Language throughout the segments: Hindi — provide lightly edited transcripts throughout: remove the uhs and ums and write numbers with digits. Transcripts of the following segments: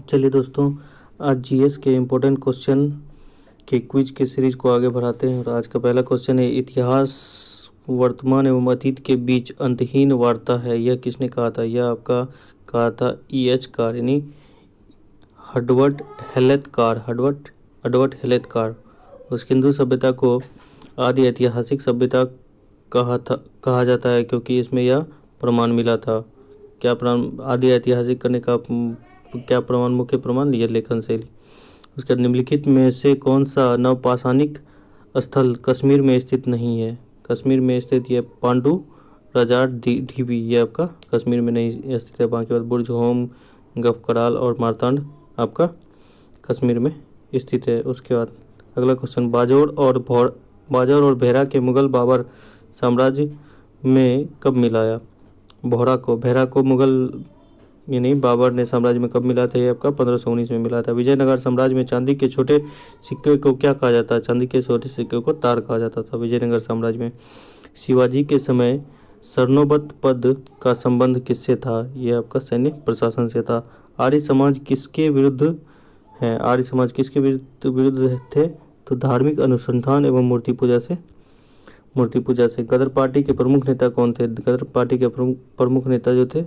चलिए दोस्तों, आज जीएस के इम्पोर्टेंट क्वेश्चन के क्विज के सीरीज को आगे बढ़ाते हैं। और आज का पहला क्वेश्चन है, इतिहास वर्तमान एवं अतीत के बीच अंतहीन वार्ता है, यह किसने कहा था? यह आपका कहा था E.H. कार, यानी हडवर्ड हेलेतकार। उस हिंदू सभ्यता को आदि ऐतिहासिक सभ्यता कहा जाता है क्योंकि इसमें यह प्रमाण मिला था। क्या प्रमाण? आदि ऐतिहासिक करने का क्या प्रमाण? मुख्य प्रमाण यह लेखन शैली। उसके निम्नलिखित में से कौन सा नवपाषाणिक स्थल कश्मीर में स्थित नहीं है? कश्मीर में स्थित यह पांडु राजार ढीबी, ये आपका कश्मीर में नहीं स्थित है। बाकी बात बुर्ज होम, गफकराल और मारतांड आपका कश्मीर में स्थित है। उसके बाद अगला क्वेश्चन, बाजौर और भेरा के मुगल बाबर साम्राज्य में कब मिलाया? भेरा को मुगल यानी बाबर ने साम्राज्य में कब मिला था? ये आपका 1519 में मिला था। विजयनगर साम्राज्य में चांदी के छोटे सिक्के को क्या कहा जाता है? चांदी के छोटे सिक्के को तार कहा जाता था विजयनगर साम्राज्य में। शिवाजी के समय स्वर्णोबत पद का संबंध किससे था? यह आपका सैन्य प्रशासन से था। आर्य समाज किसके विरुद्ध है? आर्य समाज किसके विरुद्ध थे? तो धार्मिक अनुसंधान एवं मूर्ति पूजा से। गदर पार्टी के प्रमुख नेता कौन थे? गदर पार्टी के प्रमुख नेता जो थे,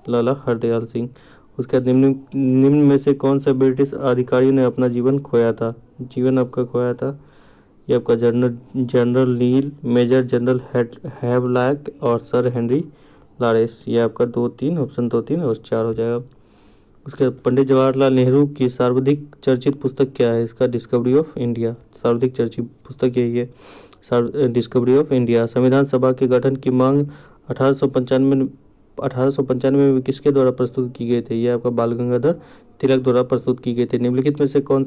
लाला हरदयाल सिंह। उसके बाद निम्न में से कौन सा ब्रिटिश अधिकारियों ने अपना जीवन खोया था? ये आपका जनरल नील, मेजर जनरल हैवलॉक और सर हेनरी लॉरेंस। ये आपका ऑप्शन 2, 3 और 4 हो जाएगा। उसके बाद पंडित जवाहरलाल नेहरू की सर्वाधिक चर्चित पुस्तक क्या है? इसका डिस्कवरी ऑफ इंडिया। सर्वाधिक चर्चित पुस्तक यही है, डिस्कवरी ऑफ इंडिया। संविधान सभा के गठन की मांग 1895 में किसके द्वारा प्रस्तुत की गई थी? यह आपका बाल गंगाधर तिलक द्वारा प्रस्तुत की गई थी। निम्नलिखित में से कौन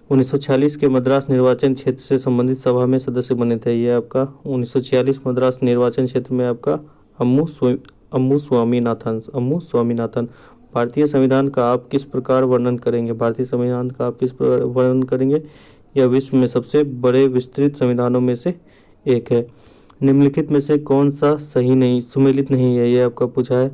1946 के मद्रास निर्वाचन क्षेत्र से संबंधित सभा में सदस्य बने थे? यह आपका 1946 मद्रास निर्वाचन क्षेत्र में आपका अम्मू स्वामीनाथन। भारतीय संविधान का आप किस प्रकार वर्णन करेंगे? यह विश्व में सबसे बड़े विस्तृत संविधानों में से एक है। निम्नलिखित में से कौन सा सुमेलित नहीं है? ये आपका पूछा है।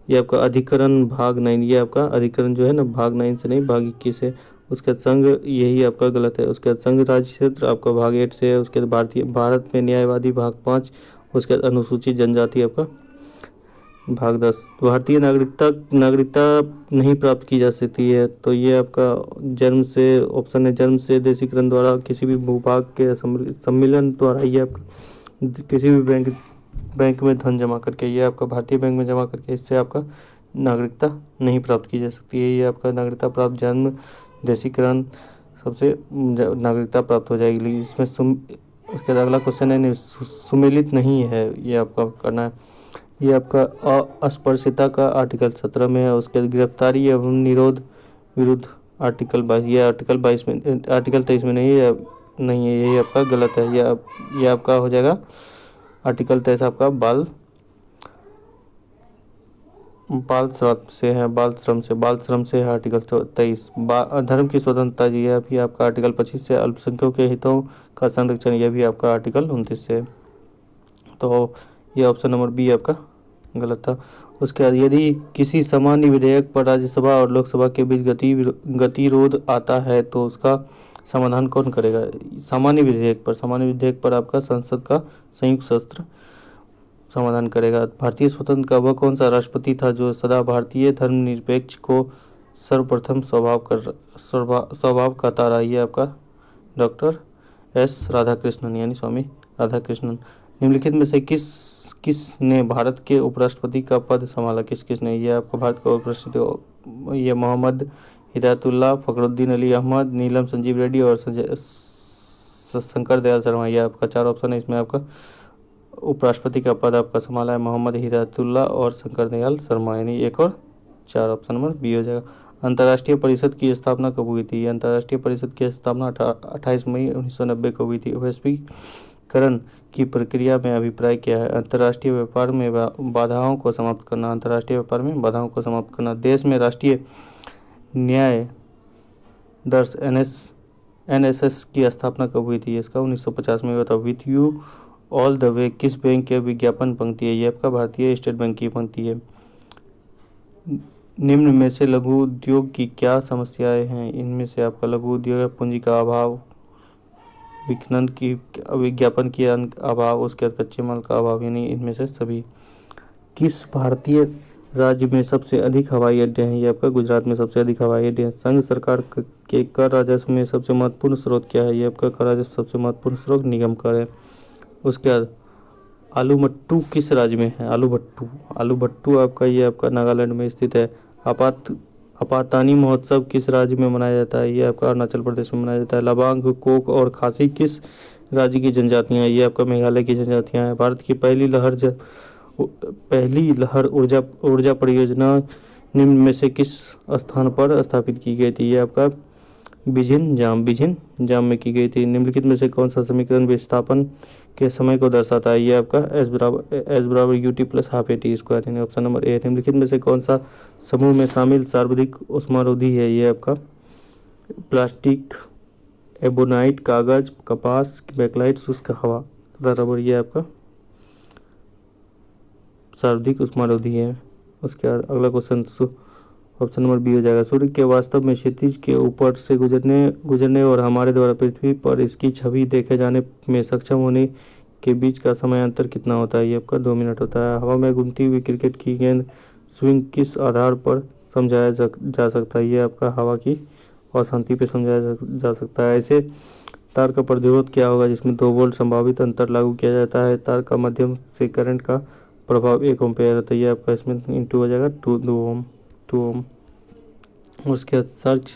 ये आपका अधिकरण भाग 9, ये आपका अधिकरण जो है ना, भाग 9 से नहीं, भाग 21 है। उसके संघ, यही आपका गलत है। उसके संघ राज्य क्षेत्र आपका भाग 8 से है। उसके भारत में न्यायवादी भाग 5। उसके अनुसूचित जनजाति आपका भाग 10। भारतीय नागरिकता नहीं प्राप्त की जा सकती है, तो ये आपका ऑप्शन है जन्म से, देशीकरण द्वारा, किसी भी भूभाग के सम्मिलन द्वारा, ये आपका किसी भी बैंक में धन जमा करके, ये आपका भारतीय बैंक में जमा करके, इससे आपका नागरिकता नहीं प्राप्त की जा सकती है। ये आपका नागरिकता प्राप्त जन्म, देशीकरण सबसे नागरिकता प्राप्त हो जाएगी। इसमें उसके बाद अगला क्वेश्चन है, सुमेलित नहीं है, ये आपका करना है। ये आपका अस्पृश्यता का आर्टिकल 17 में है। उसके बाद गिरफ्तारी एवं निरोध विरुद्ध आर्टिकल 22, ये आर्टिकल 23 में नहीं है, यही आपका गलत है। ये आपका हो जाएगा आर्टिकल 23 आपका बाल श्रम से है आर्टिकल 23। धर्म की स्वतंत्रता, यह भी आपका आर्टिकल 25 से। अल्पसंख्यकों के हितों का संरक्षण, यह भी आपका आर्टिकल 29 से। तो ये ऑप्शन नंबर बी आपका गलत था। उसके बाद यदि किसी सामान्य विधेयक पर राज्यसभा और लोकसभा के बीच गतिरोध आता है तो उसका समाधान कौन करेगा? सामान्य विधेयक पर आपका संसद का संयुक्त सत्र समाधान करेगा। भारतीय स्वतंत्र का वह कौन सा राष्ट्रपति था जो सदा भारतीय धर्मनिरपेक्ष को सर्वप्रथम स्वभाव कहता रहा? ये आपका डॉक्टर एस राधाकृष्णन, यानी स्वामी राधाकृष्णन। निम्नलिखित में से किसने भारत के उपराष्ट्रपति का पद संभाला? किसने? ये आपका भारत का उपराष्ट्रपति, ये मोहम्मद हिदायतुल्लाह, फखरुद्दीन अली अहमद, नीलम संजीव रेड्डी और शंकर दयाल शर्मा। ये आपका 4 ऑप्शन है। इसमें आपका उपराष्ट्रपति का पद आपका संभाला है मोहम्मद हिदायतुल्लाह और शंकर दयाल शर्मा, यानी 1 और 4 ऑप्शन नंबर बी हो जाएगा। अंतर्राष्ट्रीय परिषद की स्थापना कब हुई थी? अंतर्राष्ट्रीय परिषद की स्थापना 28 मई 1990 को हुई थी। वैश्वीकरण की प्रक्रिया में अभिप्राय क्या है? अंतर्राष्ट्रीय व्यापार में बाधाओं को समाप्त करना। देश में राष्ट्रीय न्याय दर्श NSS की स्थापना कब हुई थी? इसका 1950 में हुआ था। With you all the way किस बैंक के विज्ञापन पंक्ति है? ये आपका भारतीय स्टेट बैंक की पंक्ति है। निम्न में से लघु उद्योग की क्या समस्याएं हैं? इनमें से आपका लघु उद्योग है पूंजी का अभाव, विपणन की विज्ञापन की अभाव, उसके बाद कच्चे माल का अभाव, यानी इनमें से सभी। किस भारतीय राज्य में सबसे अधिक हवाई अड्डे हैं? ये आपका गुजरात में सबसे अधिक हवाई अड्डे हैं। संघ सरकार के कर राजस्व में सबसे महत्वपूर्ण स्रोत क्या है? ये आपका कर राजस्व सबसे महत्वपूर्ण स्रोत निगम कर है। उसके बाद आलू मट्टू किस राज्य में है? आलू भट्टू आपका ये आपका नागालैंड में स्थित है। आपातानी महोत्सव किस राज्य में मनाया जाता है? ये आपका अरुणाचल प्रदेश में मनाया जाता है। लबांग, कोक और खासी किस राज्य की जनजातियां हैं? ये आपका मेघालय की जनजातियां हैं। भारत की पहली लहर ऊर्जा परियोजना निम्न में से किस स्थान पर स्थापित की गई थी? ये आपका बिझिन जाम में की गई थी। निम्नलिखित में से कौन सा समीकरण विस्थापन के समय को दर्शाता है? ये आपका एस बराबर UT plus half A T square, यानी ऑप्शन नंबर ए। निम्नलिखित में से कौन सा समूह में शामिल सर्वाधिक उष्मारोधी है? ये आपका प्लास्टिक, एबोनाइट, कागज, कपास, बैकलाइट, शुष्क हवा बराबर ये आपका सर्वाधिक उष्मारोधी है। उसके बाद अगला क्वेश्चन ऑप्शन नंबर बी हो जाएगा। सूर्य के वास्तव में क्षितिज के ऊपर से गुजरने और हमारे द्वारा पृथ्वी पर इसकी छवि देखे जाने में सक्षम होने के बीच का समय अंतर कितना होता है? ये आपका 2 मिनट होता है। हवा में घूमती हुई क्रिकेट की गेंद स्विंग किस आधार पर समझाया जा सकता है? ये आपका हवा की अशांति पे समझाया जा सकता है। ऐसे तार का प्रतिरोध क्या होगा जिसमें 2 वोल्ट संभावित अंतर लागू किया जाता है? तार का माध्यम से करंट का प्रभाव 1 एम्पेयर होता है। ये आपका इसमें इंटू हो जाएगा 2 ओम। उसके बाद सर्च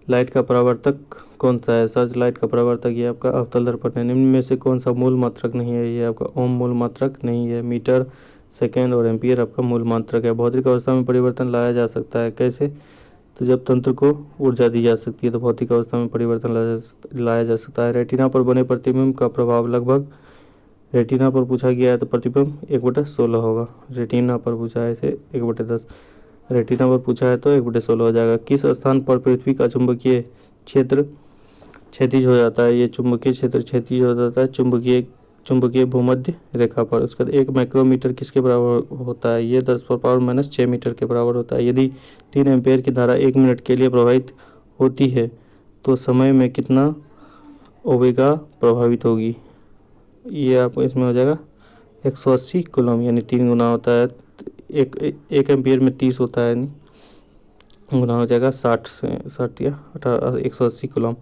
लाइट का परावर्तक कौन सा है? सर्च लाइट का परावर्तक ये आपका अवतल दर्पण है। निम्न में से कौन सा मूल मात्रक नहीं है? ये आपका ओम मूल मात्रक नहीं है। मीटर, सेकेंड और एम्पियर आपका मूल मात्रक है। भौतिक अवस्था में परिवर्तन लाया जा सकता है कैसे? तो जब तंत्र को ऊर्जा दी जा सकती है तो भौतिक अवस्था में परिवर्तन लाया जा सकता है। रेटिना पर बने प्रतिबिंब का प्रभाव लगभग, रेटिना पर पूछा गया है तो प्रतिबिंब 1/16 होगा। रेटिना पर पूछा है इसे 1/10, रेटिना पर पूछा है तो 1/16 हो जाएगा। किस स्थान पर पृथ्वी का चुंबकीय क्षेत्र क्षैतिज हो जाता है? ये चुंबकीय क्षेत्र क्षैतिज हो जाता है चुंबकीय भूमध्य रेखा पर। उसके बाद 1 माइक्रोमीटर किसके बराबर होता है? ये 10⁻⁻6 मीटर के बराबर होता है। यदि 3 एम्पेयर की धारा 1 मिनट के लिए प्रवाहित होती है तो समय में कितना ओमेगा प्रभावित होगी? ये आपको इसमें हो जाएगा 180 कूलम, यानी 3 गुना होता है। एक एम्पियर में 30 होता है, यानी गुना हो जाएगा 60 या 180 कूलम।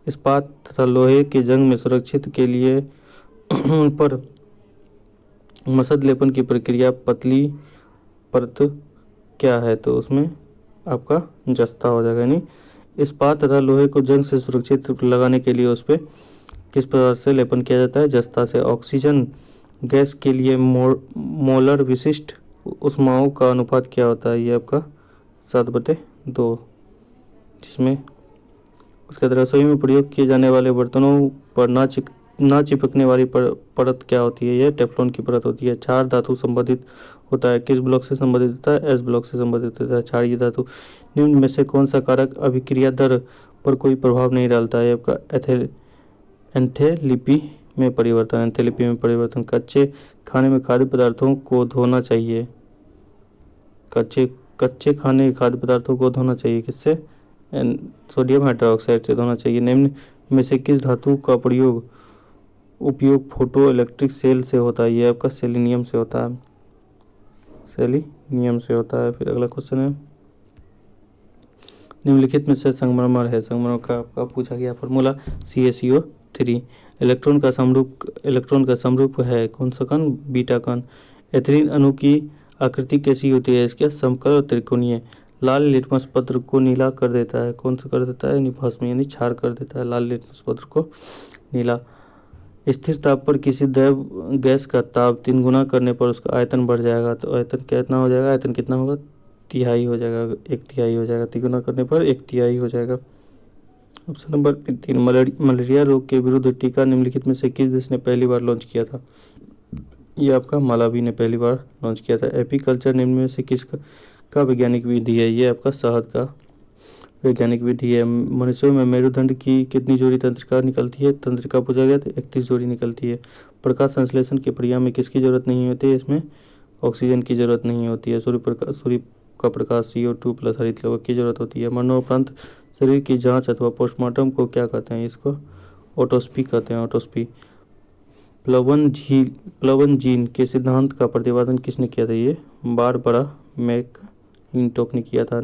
इस्पात तथा लोहे के जंग में सुरक्षित के लिए उन पर मसद लेपन की प्रक्रिया पतली परत क्या है? तो उसमें आपका जस्ता हो जाएगा। यानी इस्पात तथा लोहे को जंग से सुरक्षित लगाने के लिए उस पर किस प्रकार से लेपन किया जाता है? जस्ता से। ऑक्सीजन गैस के लिए मोलर विशिष्ट ऊष्माओं का अनुपात क्या होता है? ये आपका 7/2, जिसमें उसके बाद रसोई में प्रयोग किए जाने वाले बर्तनों पर ना चिपकने वाली परत क्या होती है? ये टेफ्लॉन की परत होती है। क्षार धातु संबंधित होता है किस ब्लॉक से संबंधित होता है? एस ब्लॉक से संबंधित होता है क्षारीय धातु। निम्न में से कौन सा कारक अभिक्रिया दर पर कोई प्रभाव नहीं डालता है? आपका एंथैल्पी में परिवर्तन। कच्चे खाने में खाद्य पदार्थों को धोना चाहिए। कच्चे खाने खाद्य पदार्थों को धोना चाहिए किससे? सोडियम हाइड्रोक्साइड से धोना चाहिए। निम्न में से किस धातु का उपयोग फोटो इलेक्ट्रिक सेल से होता है? ये आपका सेलेनियम से होता है। फिर अगला क्वेश्चन है, निम्नलिखित में से संगमरमर है। संगमरमर का आपका पूछा गया फॉर्मूला CaCO3। इलेक्ट्रॉन का समरूप है कौन सा कण? बीटा कण। एथिलीन अणु की आकृति कैसी होती है? इसके समतल और त्रिकोणीय। लाल लिटमस पत्र को नीला कर देता है कौन सा कर देता है? भस्म यानी क्षार कर देता है लाल लिटमस पत्र को नीला। स्थिर ताप पर किसी द्रव गैस का ताप 3 गुना करने पर उसका आयतन बढ़ जाएगा तो आयतन कितना हो जाएगा? आयतन कितना होगा? 1/3 हो जाएगा। 1/3 हो जाएगा। 3 गुना करने पर 1/3 हो जाएगा। ऑप्शन नंबर 3 मलेरिया रोग के विरुद्ध टीका निम्नलिखित में से किस देश ने पहली बार लॉन्च किया था? ये आपका मालावी ने पहली बार लॉन्च किया था। एपीकल्चर निम्न में से किसका वैज्ञानिक विधि है? ये आपका शहद का वैज्ञानिक विधि है। मनुष्यों में मेरुदंड की कितनी जोड़ी तंत्रिका निकलती है? तंत्रिका पूछा गया तो 31 जोड़ी निकलती है। प्रकाश संश्लेषण की प्रक्रिया में किसकी जरूरत नहीं होती है? इसमें ऑक्सीजन की जरूरत नहीं होती है। सूर्य का प्रकाश CO2 प्लस हरित लवक की जरूरत होती है। मरणोपरांत शरीर की जांच अथवा पोस्टमार्टम को क्या कहते हैं? इसको ऑटोप्सी कहते हैं, ऑटोप्सी। प्लवन जीन के सिद्धांत का प्रतिपादन किसने किया था? ये बारबरा मैकइंटोक ने किया था।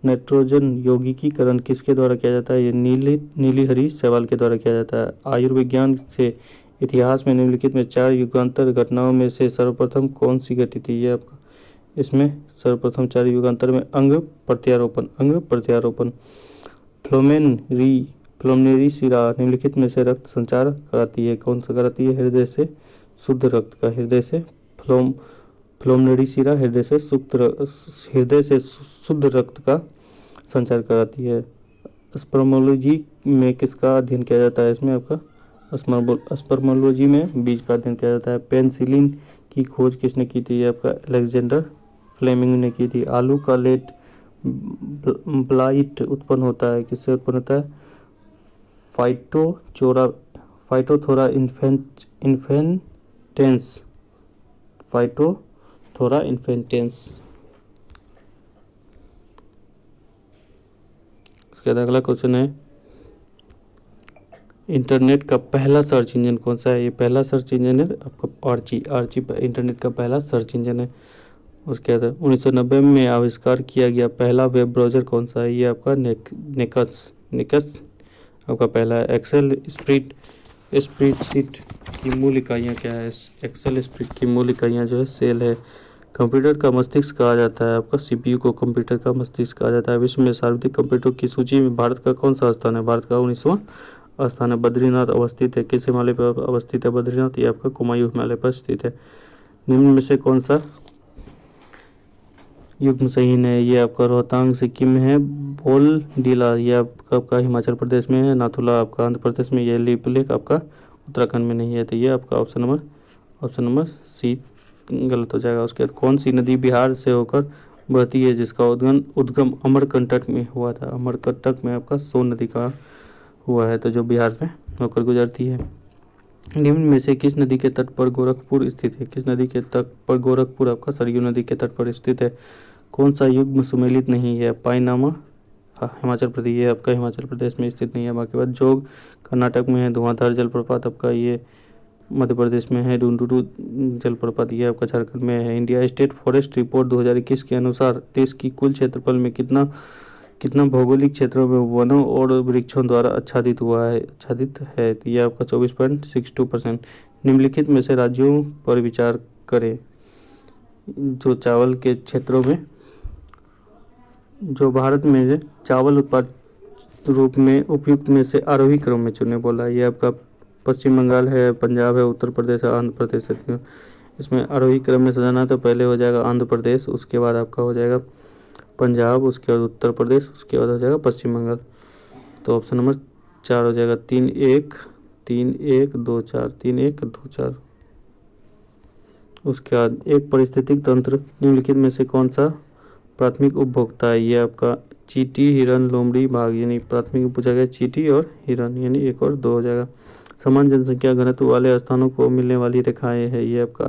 नाइट्रोजन यौगिकीकरण किसके द्वारा किया जाता है? ये नीलिहरी शैवाल के द्वारा किया जाता है। आयुर्विज्ञान से इतिहास में निम्नलिखित में 4 युगांतर घटनाओं में से सर्वप्रथम कौन सी घटी थी? ये आपका इसमें सर्वप्रथम 4 युगांतर में अंग प्रत्यारोपण। फ्लोमेनरी शिरा निम्नलिखित में से रक्त संचार कराती है, कौन सा कराती है? हृदय से शुद्ध रक्त का। हृदय से फ्लोमेनरी शिरा हृदय से शुद्ध रक्त का संचार कराती है। स्पर्मोलॉजी में किसका अध्ययन किया जाता है? इसमें आपका स्पर्मोलॉजी में बीज का अध्ययन किया जाता है। पेनिसिलिन की खोज किसने की थी? आपका अलेक्जेंडर फ्लेमिंग ने की थी। आलू का लेट ब्लाइट उत्पन्न होता है, किससे उत्पन्न होता है? फाइटोथोरा इन्फेंटेंस। उसके बाद अगला क्वेश्चन है, इंटरनेट का पहला सर्च इंजन कौन सा है? ये पहला सर्च इंजन है आपका आर्ची इंटरनेट का पहला सर्च इंजन है। उसके बाद 1990 में आविष्कार किया गया पहला वेब ब्राउज़र कौन सा है? ये आपका निकस आपका पहला है। एक्सेल स्प्रेडशीट की मूल इकाइयाँ क्या है? एक्सेल स्प्रेड की मूल इकाइयाँ जो है सेल है। कंप्यूटर का मस्तिष्क कहा जाता है आपका CPU को कंप्यूटर का मस्तिष्क कहा जाता है। विश्व में सर्वाधिक कंप्यूटर की सूची में भारत का कौन सा स्थान है? भारत का 19वां स्थान है। बद्रीनाथ अवस्थित है, किस हिमालय पर अवस्थित है बद्रीनाथ? ये आपका कुमायूं हिमालय पर स्थित है। निम्न में से कौन सा युग्म सही है? ये आपका रोहतांग सिक्किम में है। बोलडीला ये आपका हिमाचल प्रदेश में है। नाथुला आपका आंध्र प्रदेश में, ये लिपुलेख आपका उत्तराखंड में नहीं है। तो ये आपका ऑप्शन नंबर सी गलत हो जाएगा। उसके बाद कौन सी नदी बिहार से होकर बहती है जिसका उद्गम अमरकंटक में हुआ था? अमरकंटक में आपका सोन नदी का हुआ है, तो जो बिहार में होकर गुजरती है। निम्न में से किस नदी के तट पर गोरखपुर स्थित है? किस नदी के तट पर गोरखपुर आपका सरयू नदी के तट पर स्थित है। कौन सा युग्म सुमेलित नहीं है? पाइनामा हिमाचल प्रदेश, ये आपका हिमाचल प्रदेश में स्थित नहीं है। बाकी बात जोग कर्नाटक में है। धुआंधार जलप्रपात आपका ये मध्य प्रदेश में है। डुंडुरु जलप्रपात ये आपका झारखंड में है। इंडिया स्टेट फॉरेस्ट रिपोर्ट 2021 के अनुसार देश की कुल क्षेत्रफल में कितना भौगोलिक क्षेत्रों में वनों और वृक्षों द्वारा आच्छादित है? तो ये आपका 24.62%। निम्नलिखित में से राज्यों पर विचार करें जो चावल के क्षेत्रों में, जो भारत में चावल उत्पाद रूप में उपयुक्त में से आरोही क्रम में चुने बोला। ये आपका पश्चिम बंगाल है, पंजाब है, उत्तर प्रदेश है, आंध्र प्रदेश है। इसमें आरोही क्रम में सजाना तो पहले हो जाएगा आंध्र प्रदेश, उसके बाद आपका हो जाएगा पंजाब, उसके बाद उत्तर प्रदेश, उसके बाद हो जाएगा पश्चिम बंगाल। तो ऑप्शन नंबर 4 हो जाएगा 3-1-2-4। उसके बाद एक पारिस्थितिक तंत्र निम्नलिखित में से कौन सा प्राथमिक उपभोक्ता है? ये आपका चींटी, हिरन, लोमड़ी, बाघ। यानी प्राथमिक पूछा गया चींटी और हिरन, यानी 1 और 2 हो जाएगा। समान जनसंख्या घनत्व वाले स्थानों को मिलने वाली रेखाएं है। ये आपका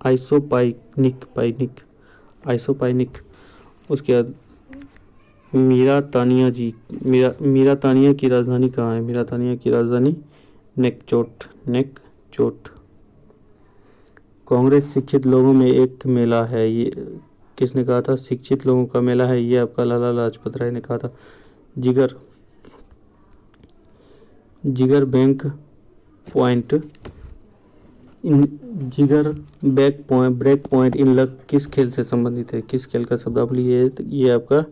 आइसोपाइनिक। उसके बाद मीरातानिया की राजधानी कहाँ है? मीरातानिया की राजधानी नेकचोट। कांग्रेस शिक्षित लोगों में एक मेला है, ये किसने कहा था? शिक्षित लोगों का मेला है, ये आपका लाला लाजपत राय ने कहा था। जिगर ब्रेक पॉइंट इन लक किस खेल से संबंधित है? किस खेल का शब्दावली है? ये आपका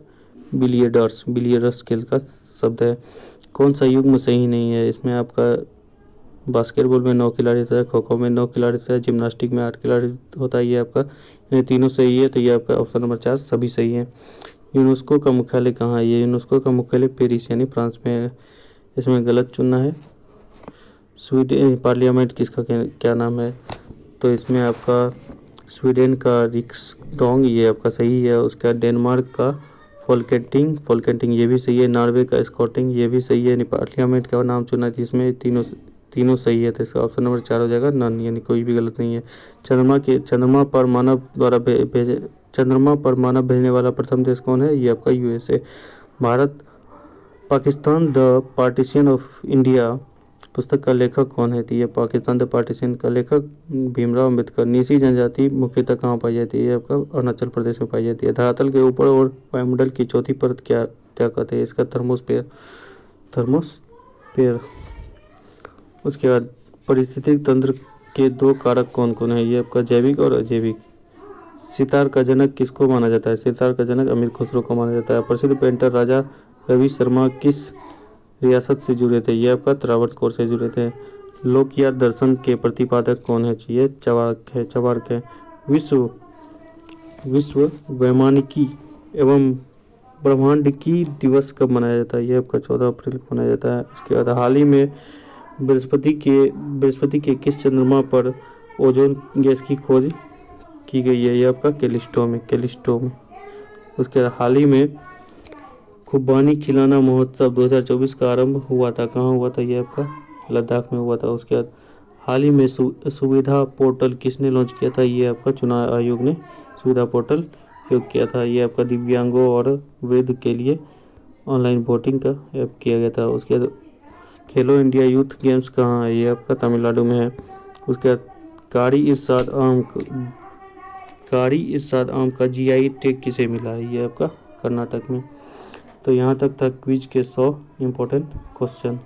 बिलियर्ड्स खेल का शब्द है। कौन सा युग्म सही नहीं है? इसमें आपका बास्केटबॉल में 9 खिलाड़ी होता है, खो खो में 9 खिलाड़ी होता है, जिम्नास्टिक में 8 खिलाड़ी होता है। ये आपका ये तीनों सही है, तो ये आपका ऑप्शन नंबर 4 सभी सही है। यूनेस्को का मुख्यालय कहाँ है? ये यूनेस्को का मुख्यालय पेरिस यानी फ्रांस में है। इसमें गलत चुनना है। स्वीडन पार्लियामेंट किसका क्या नाम है? तो इसमें आपका स्वीडन का रिक्सडॉन्ग ये आपका सही है। उसका डेनमार्क का फोल्केटिंग ये भी सही है। नॉर्वे का स्कॉटिंग ये भी सही है। पार्लियामेंट का नाम चुना जिसमें तीनों सही है, तो इसका ऑप्शन नंबर 4 हो जाएगा नन, यानी कोई भी गलत नहीं है। चंद्रमा पर मानव भेजने वाला प्रथम देश कौन है? ये आपका USA. Bharat Pakistan the partition of India पुस्तक का लेखक कौन है? तो ये पाकिस्तान द पार्टीशन का लेखक भीमराव अम्बेडकर। निसी जनजाति मुख्यतः कहाँ पाई जाती है? ये आपका अरुणाचल प्रदेश में पाई जाती है। धरातल के ऊपर और वायुमंडल की चौथी परत क्या क्या कहते हैं? इसका थर्मोस्फेयर। उसके बाद पारिस्थितिक तंत्र के 2 कारक कौन कौन है? ये आपका जैविक और अजैविक। सितार का जनक किसको माना जाता है? सितार का जनक अमीर खुसरो को माना जाता है। प्रसिद्ध पेंटर राजा रवि शर्मा किस रियासत से जुड़े थे? ये आपका त्रावणकोर से जुड़े थे। लोकयात दर्शन के प्रतिपादक कौन है? ये चवार्क है। विश्व वैमानिकी एवं ब्रह्मांडिकी दिवस कब मनाया जाता है? ये आपका 14 अप्रैल को मनाया जाता है। इसके बाद हाल ही में बृहस्पति के किस चंद्रमा पर ओजोन गैस की खोज की गई है? ये आपका कैलिस्टो में। उसके बाद हाल ही में खुबानी खिलौना महोत्सव 2024 का आरंभ हुआ था, कहाँ हुआ था? ये आपका लद्दाख में हुआ था। उसके बाद हाल ही में सुविधा पोर्टल किसने लॉन्च किया था? ये आपका चुनाव आयोग ने सुविधा पोर्टल उपयोग किया था। ये आपका दिव्यांगों और वृद्ध के लिए ऑनलाइन वोटिंग का ऐप किया गया था। उसके बाद खेलो इंडिया यूथ गेम्स कहाँ है? ये आपका तमिलनाडु में है। उसके बाद कारी इरशाद आम का जीआई टैग किसे मिला है? ये आपका कर्नाटक में। तो यहाँ तक था क्विज के 100 इम्पोर्टेंट क्वेश्चन।